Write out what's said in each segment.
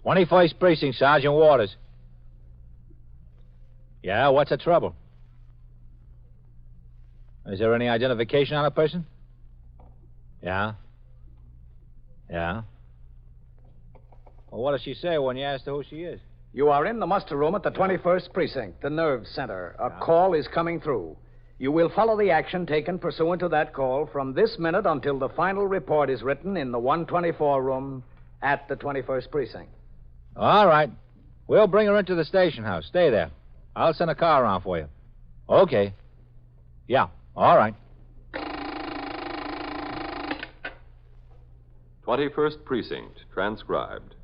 21st Precinct, Sergeant Waters. Yeah, what's the trouble? Is there any identification on a person? Yeah. Yeah. Well, what does she say when you ask her who she is? You are in the muster room at the 21st Precinct, the nerve center. A call is coming through. You will follow the action taken pursuant to that call from this minute until the final report is written in the 124 room at the 21st Precinct. All right. We'll bring her into the station house. Stay there. I'll send a car around for you. Okay. Yeah, all right. 21st Precinct, transcribed.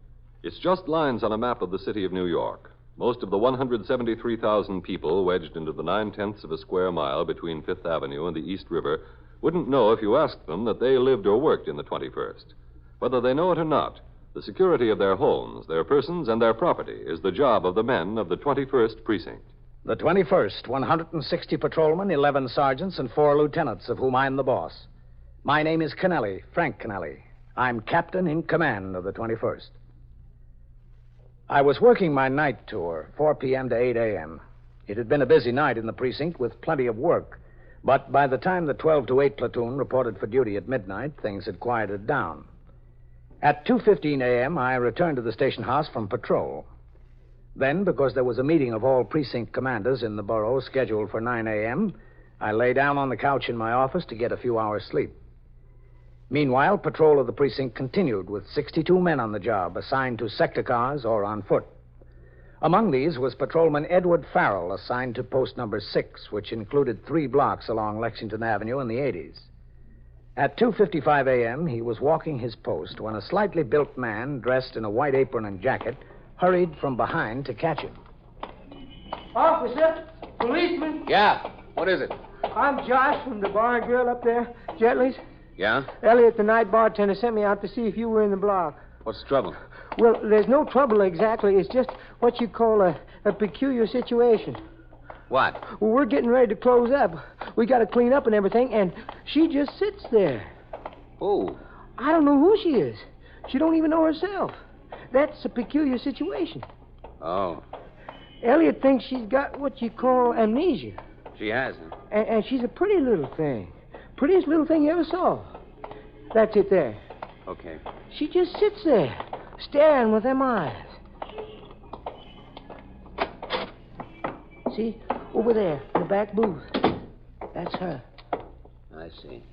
It's just lines on a map of the city of New York. Most of the 173,000 people wedged into the 9/10 of a square mile between Fifth Avenue and the East River wouldn't know if you asked them that they lived or worked in the 21st. Whether they know it or not, the security of their homes, their persons, and their property is the job of the men of the 21st Precinct. The 21st, 160 patrolmen, 11 sergeants, and 4 lieutenants, of whom I'm the boss. My name is Kennelly, Frank Kennelly. I'm captain in command of the 21st. I was working my night tour, 4 p.m. to 8 a.m. It had been a busy night in the precinct with plenty of work, but by the time the 12 to 8 platoon reported for duty at midnight, things had quieted down. At 2:15 a.m., I returned to the station house from patrol. Then, because there was a meeting of all precinct commanders in the borough scheduled for 9 a.m., I lay down on the couch in my office to get a few hours' sleep. Meanwhile, patrol of the precinct continued with 62 men on the job, assigned to sector cars or on foot. Among these was Patrolman Edward Farrell, assigned to post number 6, which included 3 blocks along Lexington Avenue in the 80s. At 2:55 a.m., he was walking his post when a slightly built man, dressed in a white apron and jacket, hurried from behind to catch him. Officer, policeman. Yeah, what is it? I'm Josh from the bar and grill up there, Jetley's. Yeah? Elliot, the night bartender, sent me out to see if you were in the block. What's the trouble? Well, there's no trouble exactly. It's just what you call a peculiar situation. What? Well, we're getting ready to close up. We got to clean up and everything, and she just sits there. Oh. I don't know who she is. She don't even know herself. That's a peculiar situation. Oh. Elliot thinks she's got what you call amnesia. She has, huh? And she's a pretty little thing. Prettiest little thing you ever saw. That's it there. Okay. She just sits there, staring with them eyes. See? Over there, in the back booth. That's her. I see.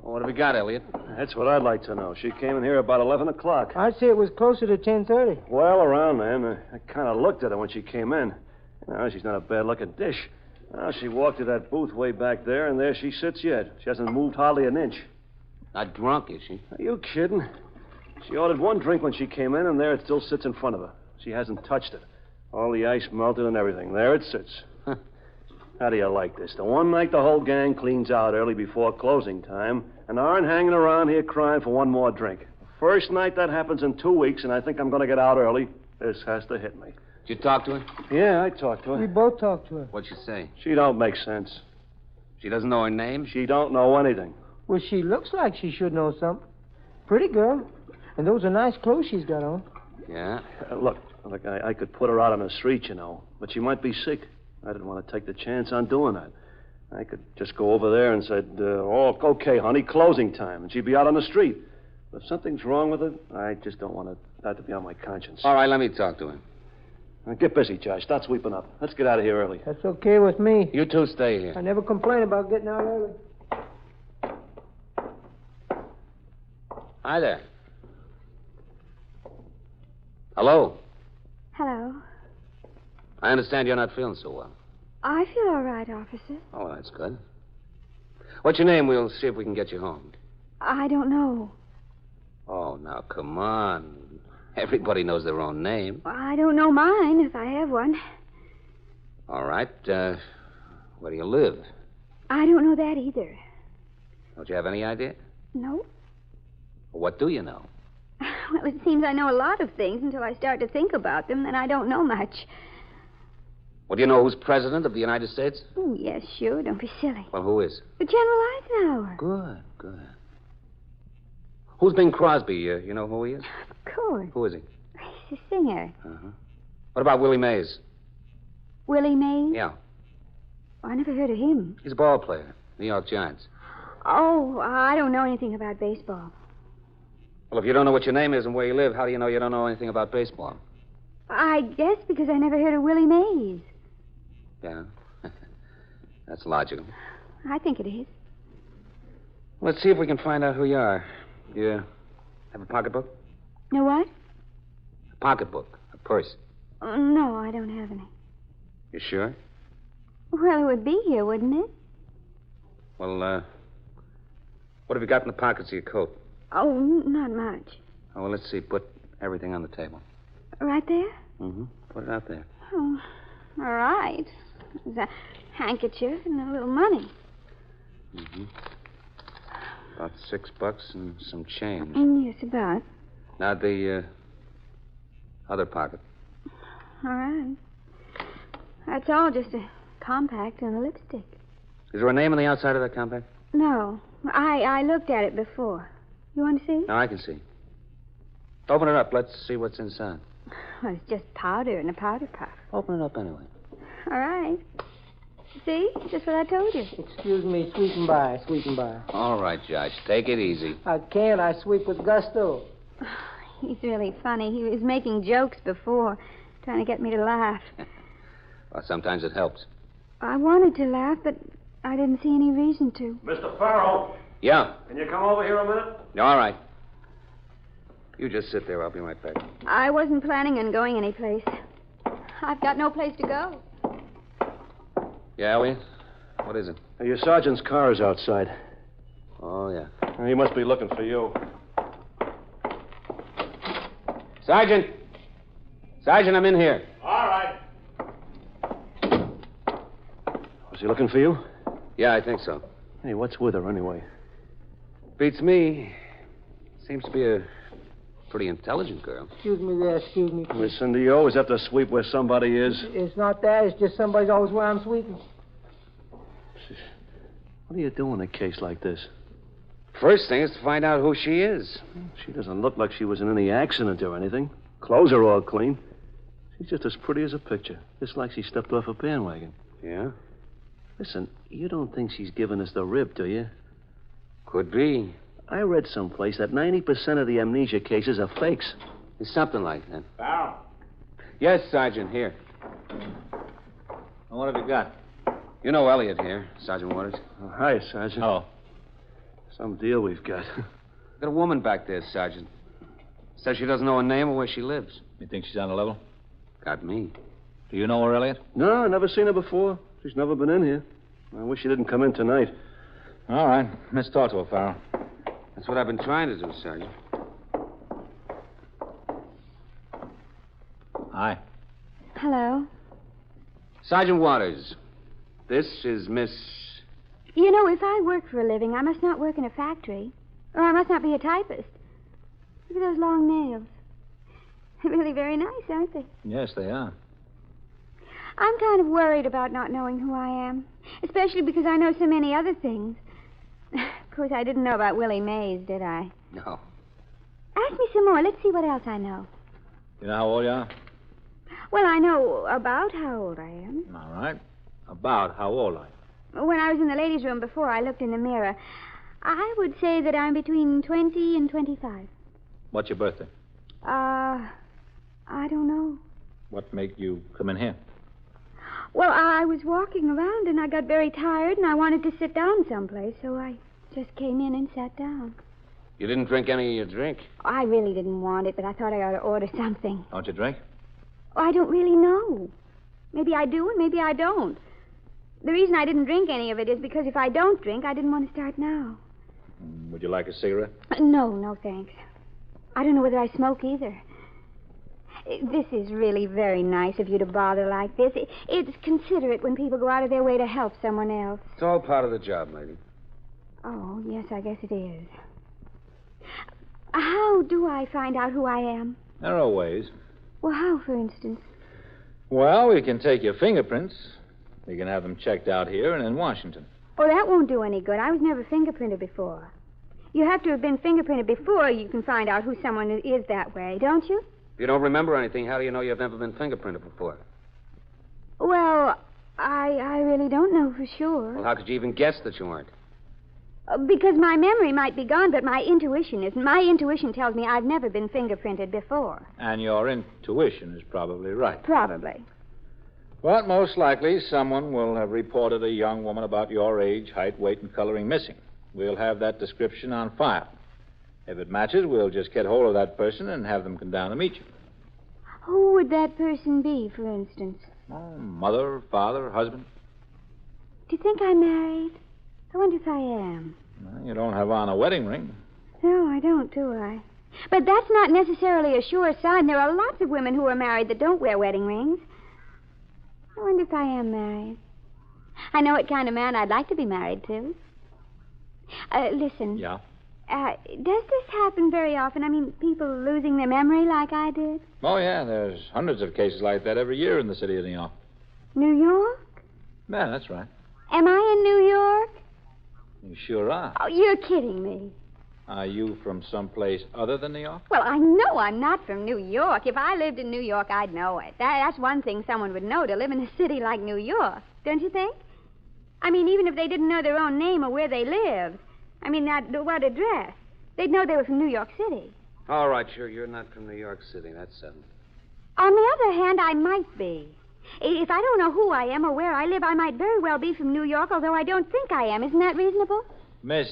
Well, what have we got, Elliot? That's what I'd like to know. She came in here about 11 o'clock. I'd say it was closer to 10:30. Well, around then. I kind of looked at her when she came in. She's not a bad-looking dish. She walked to that booth way back there, and there she sits yet. She hasn't moved hardly an inch. Not drunk, is she? Are you kidding? She ordered one drink when she came in, and there it still sits in front of her. She hasn't touched it. All the ice melted and everything. There it sits. How do you like this? The one night the whole gang cleans out early before closing time and aren't hanging around here crying for one more drink. First night that happens in 2 weeks, and I think I'm going to get out early. This has to hit me. Did you talk to her? Yeah, I talked to her. We both talked to her. What'd she say? She don't make sense. She doesn't know her name? She don't know anything. Well, she looks like she should know something. Pretty girl. And those are nice clothes she's got on. Yeah? Look, I could put her out on the street, you know, but she might be sick. I didn't want to take the chance on doing that. I could just go over there and said, oh, okay, honey, closing time, and she'd be out on the street. But if something's wrong with her, I just don't want that to be on my conscience. All right, let me talk to her. Now, get busy, Josh. Start sweeping up. Let's get out of here early. That's okay with me. You two stay here. I never complain about getting out early. Hi there. Hello. Hello. I understand you're not feeling so well. I feel all right, officer. Oh, that's good. What's your name? We'll see if we can get you home. I don't know. Oh, now, come on. Everybody knows their own name. I don't know mine, if I have one. All right. Where do you live? I don't know that either. Don't you have any idea? No. What do you know? Well, it seems I know a lot of things until I start to think about them, then I don't know much. Well, do you know who's president of the United States? Oh, yes, sure. Don't be silly. Well, who is? General Eisenhower. Good, good. Who's Bing Crosby? You know who he is? Of course. Who is he? He's a singer. Uh-huh. What about Willie Mays? Willie Mays? Yeah. I never heard of him. He's a ball player. New York Giants. Oh, I don't know anything about baseball. Well, if you don't know what your name is and where you live, how do you know you don't know anything about baseball? I guess because I never heard of Willie Mays. Yeah. That's logical. I think it is. Let's see if we can find out who you are. You have a pocketbook? No what? A pocketbook. A purse. No, I don't have any. You sure? Well, it would be here, wouldn't it? Well, what have you got in the pockets of your coat? Oh, not much. Oh, well, let's see. Put everything on the table. Right there? Mm-hmm. Put it out there. Oh, all right. There's a handkerchief and a little money. Mm-hmm. About $6 and some change. Yes, about. Now, the other pocket. All right. That's all, just a compact and a lipstick. Is there a name on the outside of that compact? No. I looked at it before. You want to see? No, I can see. Open it up. Let's see what's inside. Well, it's just powder in a powder puff. Open it up anyway. All right. See? Just what I told you. Excuse me, sweeping by, sweeping by. All right, Judge. Take it easy. I can't. I sweep with gusto. He's really funny. He was making jokes before, trying to get me to laugh. Well, sometimes it helps. I wanted to laugh, but I didn't see any reason to. Mr. Farrell, Yeah. can you come over here a minute? All right. You just sit there. I'll be right back. I wasn't planning on going anyplace. I've got no place to go. Yeah, Elliot? What is it? Your sergeant's car is outside. Oh, yeah. He must be looking for you. Sergeant! Sergeant, I'm in here. All right. Was he looking for you? Yeah, I think so. Hey, what's with her anyway? Beats me. Seems to be a pretty intelligent girl. Excuse me there, excuse me. Listen to you. Always have to sweep where somebody is. It's not that. It's just somebody's always where I'm sweeping. What do you do in a case like this? First thing is to find out who she is. She doesn't look like she was in any accident or anything. Clothes are all clean. She's just as pretty as a picture. Just like she stepped off a bandwagon. Yeah? Listen, you don't think she's giving us the rib, do you? Could be. I read someplace that 90% of the amnesia cases are fakes. It's something like that. Farrell. Yes, Sergeant, here. What have you got? You know Elliot here, Sergeant Waters. Oh, hi, Sergeant. Oh. Some deal we've got. Got a woman back there, Sergeant. Says she doesn't know her name or where she lives. You think she's on the level? Got me. Do you know her, Elliot? No, never seen her before. She's never been in here. I wish she didn't come in tonight. All right. Let's talk to her, Farrell. That's what I've been trying to do, Sergeant. Hi. Hello. Sergeant Waters, this is Miss... You know, if I work for a living, I must not work in a factory. Or I must not be a typist. Look at those long nails. They're really very nice, aren't they? Yes, they are. I'm kind of worried about not knowing who I am. Especially because I know so many other things. Of course, I didn't know about Willie Mays, did I? No. Ask me some more. Let's see what else I know. You know how old you are? Well, I know about how old I am. All right. About how old are you? When I was in the ladies' room before, I looked in the mirror. I would say that I'm between 20 and 25. What's your birthday? I don't know. What made you come in here? Well, I was walking around and I got very tired and I wanted to sit down someplace, so I just came in and sat down. You didn't drink any of your drink? I really didn't want it, but I thought I ought to order something. Don't you drink? Oh, I don't really know. Maybe I do and maybe I don't. The reason I didn't drink any of it is because if I don't drink, I didn't want to start now. Would you like a cigarette? No, thanks. I don't know whether I smoke either. This is really very nice of you to bother like this. It's considerate when people go out of their way to help someone else. It's all part of the job, lady. Oh, yes, I guess it is. How do I find out who I am? There are ways. Well, how, for instance? Well, we can take your fingerprints. We can have them checked out here and in Washington. Oh, that won't do any good. I was never fingerprinted before. You have to have been fingerprinted before you can find out who someone is that way, don't you? If you don't remember anything, how do you know you've never been fingerprinted before? Well, I really don't know for sure. Well, how could you even guess that you weren't? Because my memory might be gone, but my intuition isn't. My intuition tells me I've never been fingerprinted before. And your intuition is probably right. Probably. But most likely, someone will have reported a young woman about your age, height, weight, and coloring missing. We'll have that description on file. If it matches, we'll just get hold of that person and have them come down to meet you. Who would that person be, for instance? Oh, mother, father, husband? Do you think I'm married? I wonder if I am. Well, you don't have on a wedding ring. No, I don't, do I? But that's not necessarily a sure sign. There are lots of women who are married that don't wear wedding rings. I wonder if I am married. I know what kind of man I'd like to be married to. Listen. Yeah? Does this happen very often? I mean, people losing their memory like I did? Oh, yeah, there's hundreds of cases like that every year in the city of New York. New York? Yeah, that's right. Am I in New York? You sure are. Oh, you're kidding me. Are you from someplace other than New York? Well, I know I'm not from New York. If I lived in New York, I'd know it. That's one thing someone would know, to live in a city like New York. Don't you think? I mean, even if they didn't know their own name or where they lived. I mean, what address. They'd know they were from New York City. All right, sure, you're not from New York City. That's settled. On the other hand, I might be. If I don't know who I am or where I live, I might very well be from New York, although I don't think I am. Isn't that reasonable? Miss,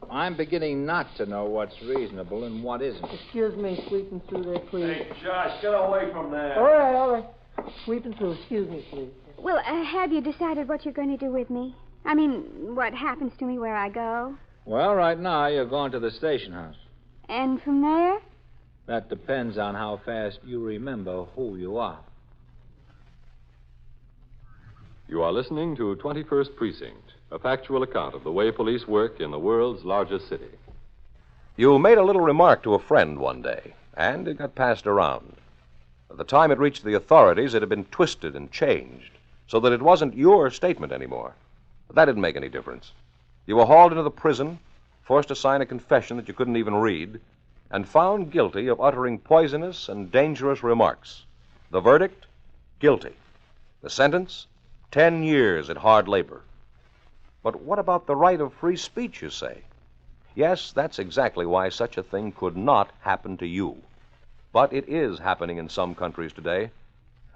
I'm beginning not to know what's reasonable and what isn't. Excuse me, sweeping through there, please. Hey, Josh, get away from there. All right. Sweeping through. Excuse me, please. Well, have you decided what you're going to do with me? I mean, what happens to me where I go? Well, right now, you're going to the station house. And from there? That depends on how fast you remember who you are. You are listening to 21st Precinct, a factual account of the way police work in the world's largest city. You made a little remark to a friend one day, and it got passed around. By the time it reached the authorities, it had been twisted and changed, so that it wasn't your statement anymore. But that didn't make any difference. You were hauled into the prison, forced to sign a confession that you couldn't even read, and found guilty of uttering poisonous and dangerous remarks. The verdict? Guilty. The sentence? 10 years at hard labor. But what about the right of free speech, you say? Yes, that's exactly why such a thing could not happen to you. But it is happening in some countries today.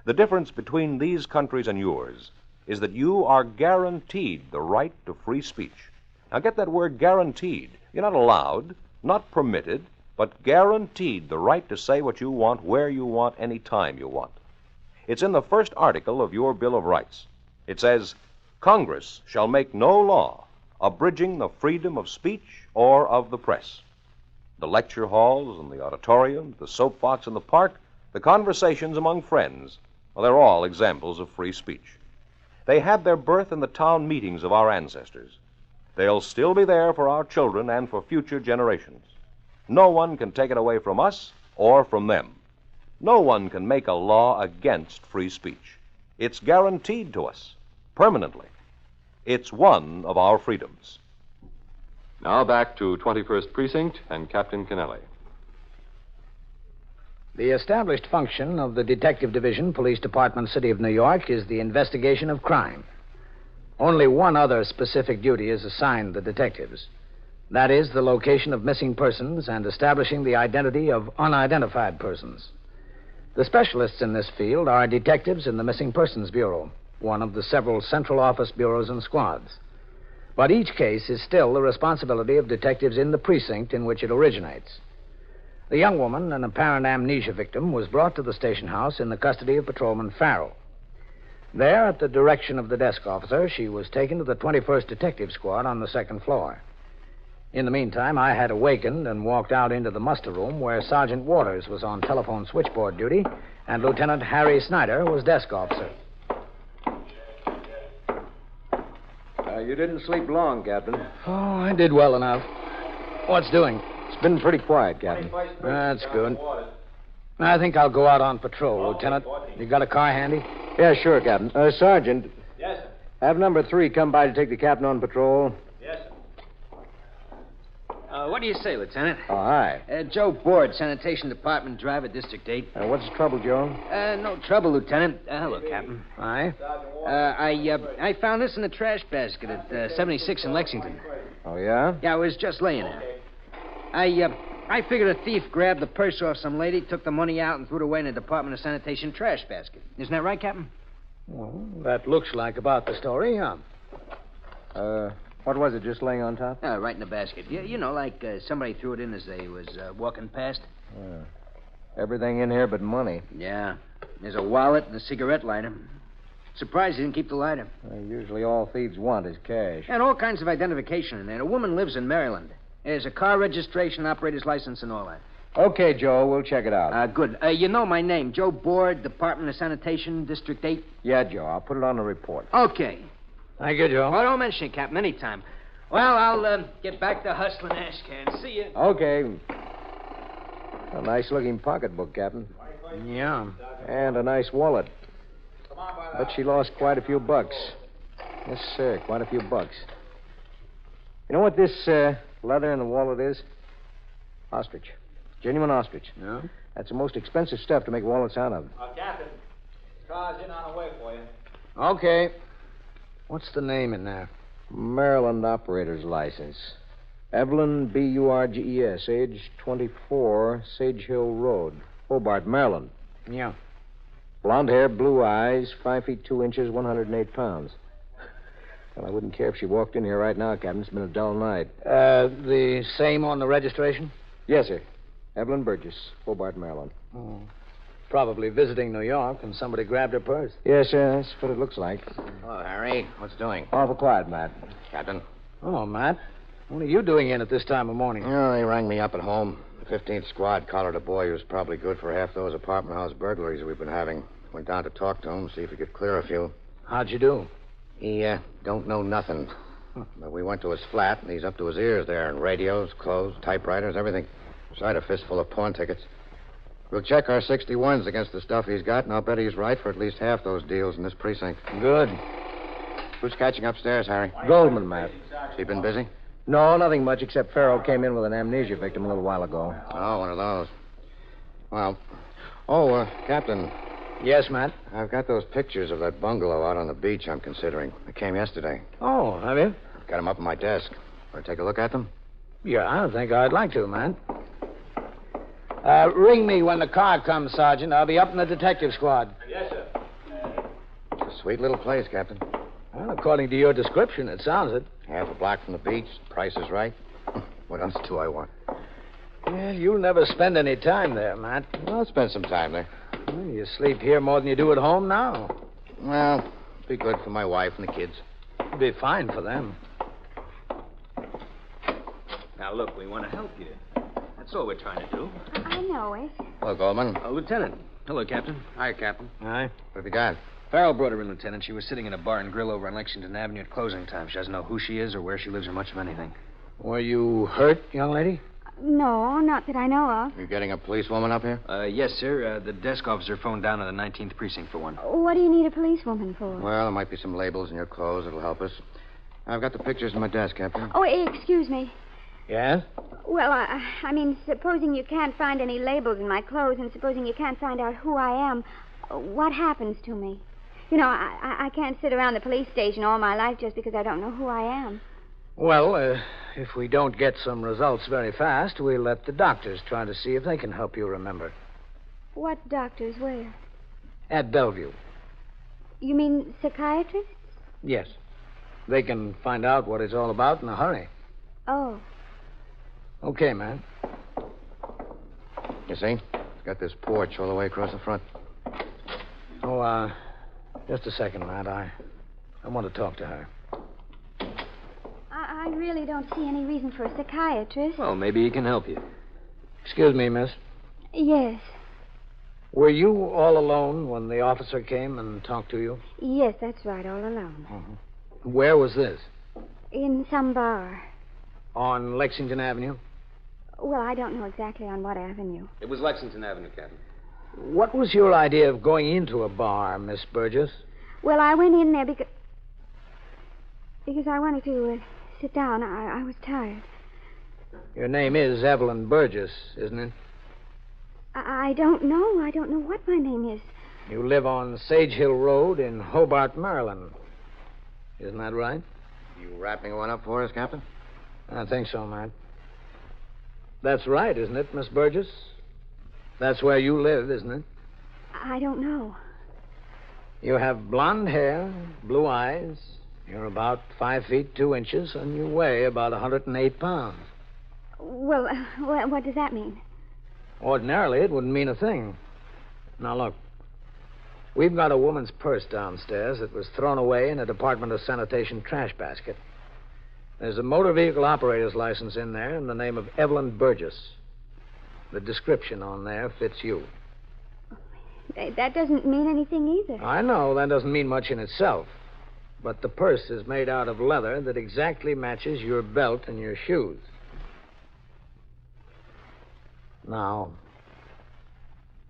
The difference between these countries and yours is that you are guaranteed the right to free speech. Now get that word guaranteed. You're not allowed, not permitted, but guaranteed the right to say what you want, where you want, any time you want. It's in the first article of your Bill of Rights. It says, Congress shall make no law abridging the freedom of speech or of the press. The lecture halls and the auditoriums, the soapbox in the park, the conversations among friends, well, they're all examples of free speech. They had their birth in the town meetings of our ancestors. They'll still be there for our children and for future generations. No one can take it away from us or from them. No one can make a law against free speech. It's guaranteed to us, permanently. It's one of our freedoms. Now back to 21st Precinct and Captain Kennelly. The established function of the Detective Division, Police Department, City of New York, is the investigation of crime. Only one other specific duty is assigned the detectives. That is, the location of missing persons and establishing the identity of unidentified persons. The specialists in this field are detectives in the Missing Persons Bureau, one of the several central office bureaus and squads. But each case is still the responsibility of detectives in the precinct in which it originates. The young woman, an apparent amnesia victim, was brought to the station house in the custody of Patrolman Farrell. There, at the direction of the desk officer, she was taken to the 21st Detective Squad on the second floor. In the meantime, I had awakened and walked out into the muster room where Sergeant Waters was on telephone switchboard duty and Lieutenant Harry Snyder was desk officer. You didn't sleep long, Captain. Oh, I did well enough. What's doing? It's been pretty quiet, Captain. That's good. I think I'll go out on patrol, Lieutenant. You got a car handy? Yeah, sure, Captain. Sergeant. Yes, sir. Have number 3 come by to take the captain on patrol. Yes, sir. What do you say, Lieutenant? Oh, hi. Joe Board, Sanitation Department driver, District 8. What's the trouble, Joe? No trouble, Lieutenant. Hello, Captain. Aye? I found this in the trash basket at 76 in Lexington. Oh, yeah? Yeah, I was just laying there. I figured a thief grabbed the purse off some lady, took the money out, and threw it away in the Department of Sanitation trash basket. Isn't that right, Captain? Well, that looks like about the story, yeah. What was it, just laying on top? Right in the basket. You know, like somebody threw it in as they was walking past. Everything in here but money. Yeah. There's a wallet and a cigarette lighter. Surprised he didn't keep the lighter. Usually all thieves want is cash. And all kinds of identification in there. A woman lives in Maryland. There's a car registration, operator's license, and all that. Okay, Joe, we'll check it out. Good. You know my name, Joe Board, Department of Sanitation, District 8? Yeah, Joe, I'll put it on the report. Okay. Thank you, Joe. Oh, don't mention it, Captain, anytime. Well, I'll get back to hustling ash cans. See you. Okay. A nice-looking pocketbook, Captain. Yeah. And a nice wallet. But she lost quite a few bucks. Yes, sir, quite a few bucks. You know what this leather in the wallet is? Ostrich. Genuine ostrich. Yeah? That's the most expensive stuff to make wallets out of. Captain, car's in on the way for you. Okay. What's the name in there? Maryland operator's license. Evelyn Burges, age 24, Sage Hill Road, Hobart, Maryland. Yeah. Blonde hair, blue eyes, 5 feet 2 inches, 108 pounds. Well, I wouldn't care if she walked in here right now, Captain. It's been a dull night. The same on the registration? Yes, sir. Evelyn Burgess, Hobart, Maryland. Oh. Probably visiting New York, and somebody grabbed her purse. Yes, sir. That's what it looks like. Hello, Harry. What's doing? Awful quiet, Matt. Captain? Oh, Matt. What are you doing in at this time of morning? Oh, they rang me up at home. The 15th Squad collared a boy who's probably good for half those apartment house burglaries we've been having. Went down to talk to him, see if he could clear a few. How'd you do? He don't know nothing. But we went to his flat, and he's up to his ears there in radios, clothes, typewriters, everything. Beside a fistful of pawn tickets. We'll check our 61s against the stuff he's got, and I'll bet he's right for at least half those deals in this precinct. Good. Who's catching upstairs, Harry? Goldman, Matt. Has he been busy? No, nothing much, except Farrell came in with an amnesia victim a little while ago. Oh, one of those. Well, Captain, Yes, Matt? I've got those pictures of that bungalow out on the beach I'm considering. They came yesterday. Oh, have you? Got them up on my desk. Want to take a look at them? Yeah, I think I'd like to, Matt. Ring me when the car comes, Sergeant. I'll be up in the detective squad. Yes, sir. It's a sweet little place, Captain. Well, according to your description, it sounds it. Half a block from the beach. Price is right. What else do I want? Well, you'll never spend any time there, Matt. I'll spend some time there. Well, you sleep here more than you do at home now. Well, it'd be good for my wife and the kids. It'd be fine for them. Now, look, we want to help you. That's all we're trying to do. I know it. Hello, Goldman. Lieutenant. Hello, Captain. Hi, Captain. Aye. What have you got? Farrell brought her in, Lieutenant. She was sitting in a bar and grill over on Lexington Avenue at closing time. She doesn't know who she is or where she lives or much of anything. Were you hurt, young lady? No, not that I know of. You getting a policewoman up here? Yes, sir. The desk officer phoned down to the 19th precinct for one. What do you need a policewoman for? Well, there might be some labels in your clothes that'll help us. I've got the pictures in my desk, Captain. Oh, excuse me. Yes? Well, I mean, supposing you can't find any labels in my clothes and supposing you can't find out who I am, what happens to me? You know, I can't sit around the police station all my life just because I don't know who I am. Well, if we don't get some results very fast, we'll let the doctors try to see if they can help you remember. What doctors? Where? At Bellevue. You mean psychiatrists? Yes. They can find out what it's all about in a hurry. Oh. Okay, man. You see? It's got this porch all the way across the front. Oh, just a second, Matt. I want to talk to her. I really don't see any reason for a psychiatrist. Well, maybe he can help you. Excuse me, miss. Yes. Were you all alone when the officer came and talked to you? Yes, that's right, all alone. Mm-hmm. Where was this? In some bar. On Lexington Avenue? Well, I don't know exactly on what avenue. It was Lexington Avenue, Captain. What was your idea of going into a bar, Miss Burgess? Well, I went in there because I wanted to sit down. I was tired. Your name is Evelyn Burgess, isn't it? I don't know. I don't know what my name is. You live on Sage Hill Road in Hobart, Maryland. Isn't that right? You wrapping one up for us, Captain? I think so, Matt. That's right, isn't it, Miss Burgess? That's where you live, isn't it? I don't know. You have blonde hair, blue eyes. You're about 5 feet 2 inches, and you weigh about 108 pounds. Well, what does that mean? Ordinarily, it wouldn't mean a thing. Now, look. We've got a woman's purse downstairs that was thrown away in a Department of Sanitation trash basket. There's a motor vehicle operator's license in there in the name of Evelyn Burgess. The description on there fits you. That doesn't mean anything either. I know that doesn't mean much in itself. But the purse is made out of leather that exactly matches your belt and your shoes. Now,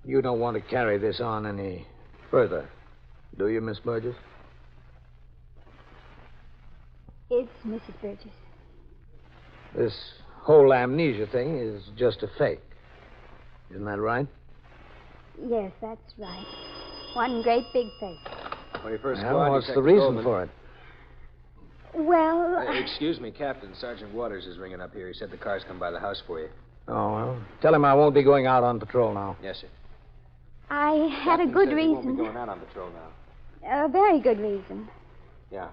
you don't want to carry this on any further, do you, Miss Burgess? It's Mrs. Burgess. This whole amnesia thing is just a fake. Isn't that right? Yes, that's right. One great big fake. 21st Squad. Well, what's the Detective reason Goldman. for it? Well, Excuse me, Captain. Sergeant Waters is ringing up here. He said the car's come by the house for you. Oh, well, tell him I won't be going out on patrol now. Yes, sir. I had a good He won't be reason. going out on patrol now. A very good reason. Yeah.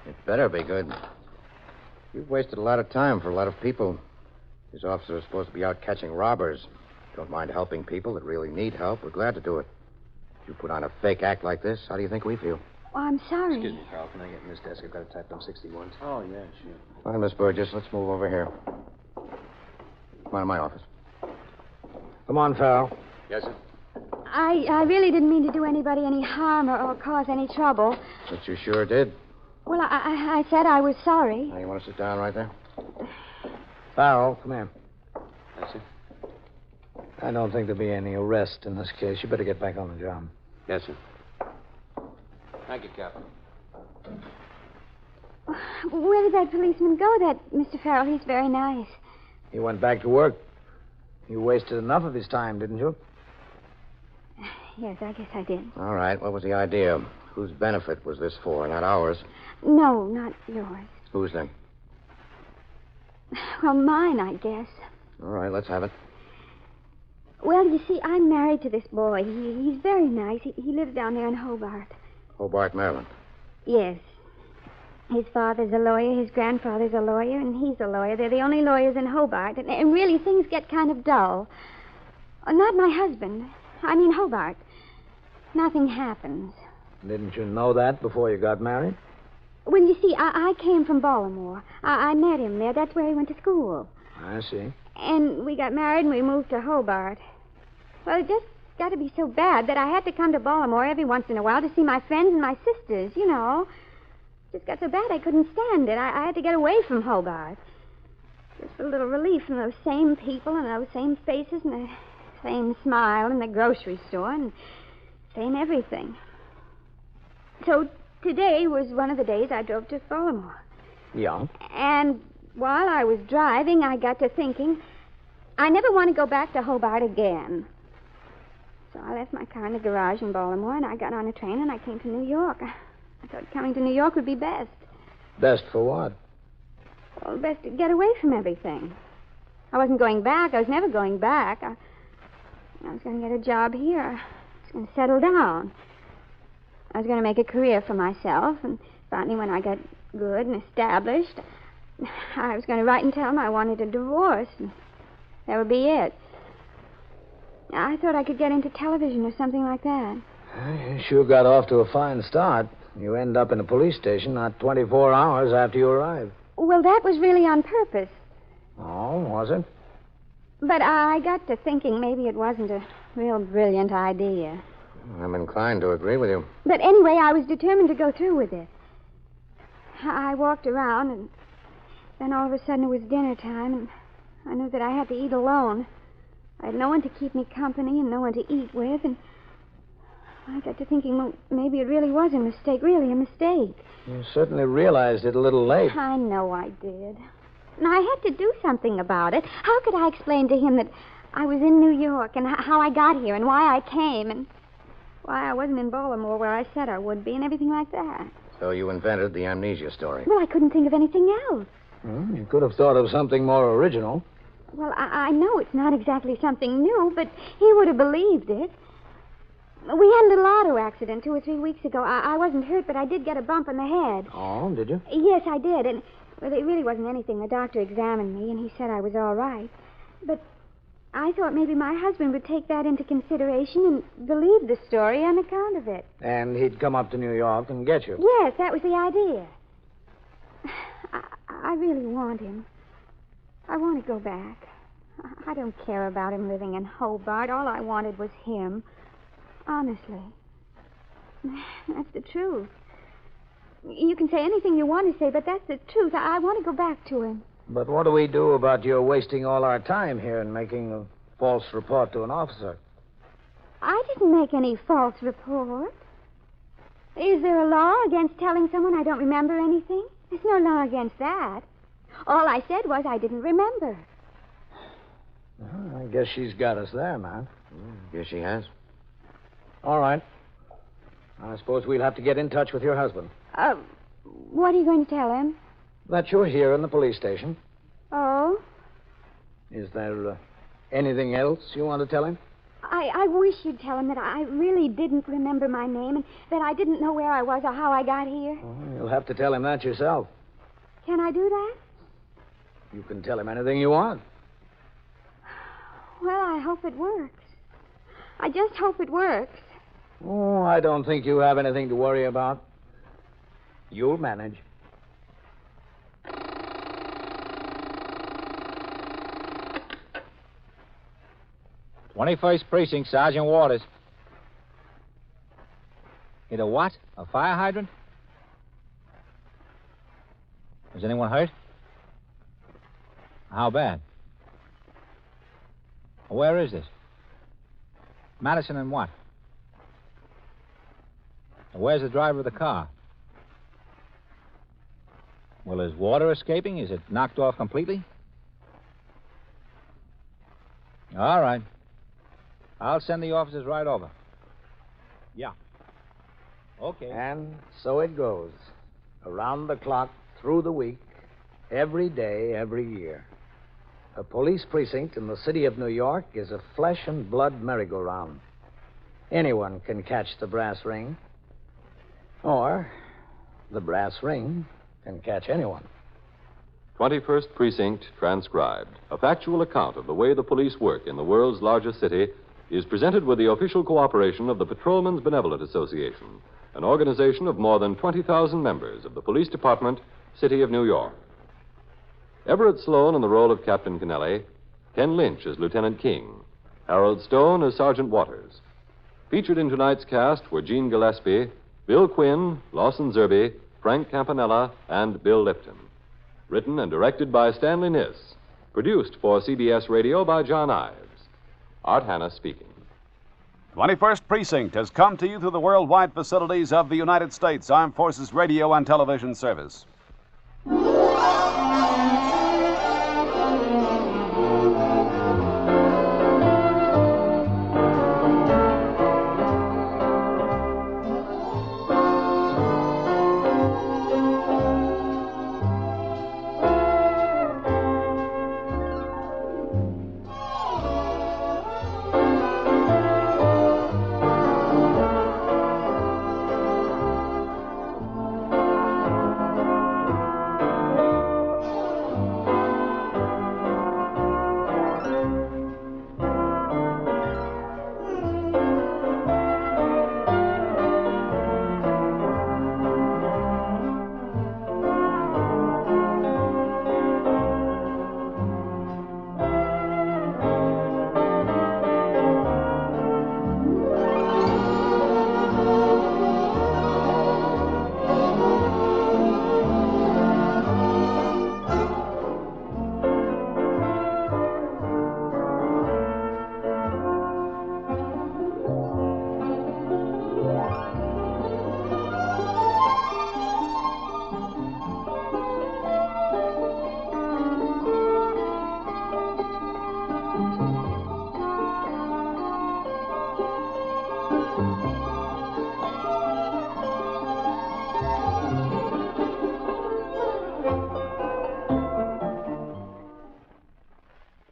It better be good. You've wasted a lot of time for a lot of people. These officers are supposed to be out catching robbers. Don't mind helping people that really need help. We're glad to do it. If you put on a fake act like this, how do you think we feel? Oh, I'm sorry. Excuse me, Carl. Can I get in this desk? I've got to type them 61s. Oh, yeah, sure. Fine, Miss Burgess. Let's move over here. Come on to my office. Come on, Farrell. Yes, sir. I really didn't mean to do anybody any harm or cause any trouble. But you sure did. Well, I said I was sorry. Now, you want to sit down right there? Farrell, come here. Yes, sir. I don't think there'll be any arrest in this case. You better get back on the job. Yes, sir. Thank you, Captain. Where did that policeman go, that Mr. Farrell? He's very nice. He went back to work. You wasted enough of his time, didn't you? Yes, I guess I did. All right. What was the idea? Whose benefit was this for? Not ours. No, not yours. Whose then? Well, mine, I guess. All right, let's have it. Well, you see, I'm married to this boy. He's very nice. He lives down there in Hobart. Hobart, Maryland. Yes. His father's a lawyer, his grandfather's a lawyer, and he's a lawyer. They're the only lawyers in Hobart. And really, things get kind of dull. Not my husband. I mean Hobart. Nothing happens. Didn't you know that before you got married? Well, you see, I came from Baltimore. I met him there. That's where he went to school. I see. And we got married and we moved to Hobart. Well, it just got to be so bad that I had to come to Baltimore every once in a while to see my friends and my sisters, you know. Just got so bad I couldn't stand it. I had to get away from Hobart. Just for a little relief from those same people and those same faces and the same smile in the grocery store and same everything. So today was one of the days I drove to Baltimore. Yeah? And while I was driving, I got to thinking, I never want to go back to Hobart again. So I left my car in the garage in Baltimore, and I got on a train, and I came to New York. I thought coming to New York would be best. Best for what? Well, best to get away from everything. I wasn't going back. I was never going back. I was going to get a job here. I was going to settle down. I was going to make a career for myself, and finally, when I got good and established, I was going to write and tell them I wanted a divorce, and that would be it. I thought I could get into television or something like that. You sure got off to a fine start. You end up in a police station not 24 hours after you arrive. Well, that was really on purpose. Oh, was it? But I got to thinking maybe it wasn't a real brilliant idea. I'm inclined to agree with you. But anyway, I was determined to go through with it. I walked around, and then all of a sudden it was dinner time, and I knew that I had to eat alone. I had no one to keep me company and no one to eat with, and I got to thinking, well, maybe it really was a mistake, really a mistake. You certainly realized it a little late. I know I did. And I had to do something about it. How could I explain to him that I was in New York and how I got here and why I came and why I wasn't in Baltimore where I said I would be and everything like that? So you invented the amnesia story. Well, I couldn't think of anything else. Well, you could have thought of something more original. Well, I know it's not exactly something new, but he would have believed it. We had a little auto accident 2 or 3 weeks ago. I wasn't hurt, but I did get a bump on the head. Oh, did you? Yes, I did. And well, it really wasn't anything. The doctor examined me, and he said I was all right. But I thought maybe my husband would take that into consideration and believe the story on account of it. And he'd come up to New York and get you. Yes, that was the idea. I really want him. I want to go back. I don't care about him living in Hobart. All I wanted was him. Honestly. That's the truth. You can say anything you want to say, but that's the truth. I want to go back to him. But what do we do about your wasting all our time here and making a false report to an officer? I didn't make any false report. Is there a law against telling someone I don't remember anything? There's no law against that. All I said was I didn't remember. Well, I guess she's got us there, man. Yes, she has. All right. I suppose we'll have to get in touch with your husband. What are you going to tell him? That you're here in the police station. Oh? Is there anything else you want to tell him? I wish you'd tell him that I really didn't remember my name and that I didn't know where I was or how I got here. Well, you'll have to tell him that yourself. Can I do that? You can tell him anything you want. Well, I hope it works. I just hope it works. Oh, I don't think you have anything to worry about. You'll manage. 21st Precinct, Sergeant Waters. Hit a what? A fire hydrant? Was anyone hurt? How bad? Where is this? Madison and what? Where's the driver of the car? Well, is water escaping? Is it knocked off completely? All right. I'll send the officers right over. Yeah. Okay. And so it goes. Around the clock, through the week, every day, every year. A police precinct in the city of New York is a flesh and blood merry-go-round. Anyone can catch the brass ring. Or the brass ring can catch anyone. 21st Precinct transcribed. A factual account of the way the police work in the world's largest city is presented with the official cooperation of the Patrolmen's Benevolent Association, an organization of more than 20,000 members of the Police Department, City of New York. Everett Sloan in the role of Captain Kennelly, Ken Lynch as Lieutenant King, Harold Stone as Sergeant Waters. Featured in tonight's cast were Gene Gillespie, Bill Quinn, Lawson Zerby, Frank Campanella, and Bill Lipton. Written and directed by Stanley Niss. Produced for CBS Radio by John Ives. Art Hanna speaking. 21st Precinct has come to you through the worldwide facilities of the United States Armed Forces Radio and Television Service.